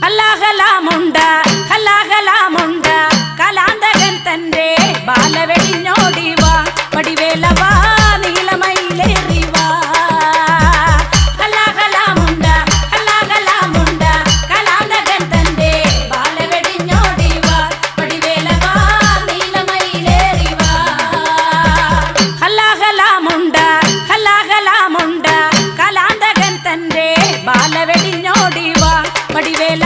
ഹലാഹലാമുണ്ട ഹലാഹലാമുണ്ട കലാന്തകൻ തന്റെ ബാലവെടിഞ്ഞോടിവാ പടിവേലവാ നീലമയിലേറിവാ ഹലാഹലാമുണ്ട ഹലാഹലാമുണ്ട കലാന്തകൻ തന്റെ ബാലവെടിഞ്ഞോടിവാ പടിവേലവാ നീലമയിലേറിവാ ഹലാഹലാമുണ്ട ഹലാഹലാമുണ്ട കലാന്തകൻ തന്റെ ബാലവെടിഞ്ഞോടിവാ പടിവേല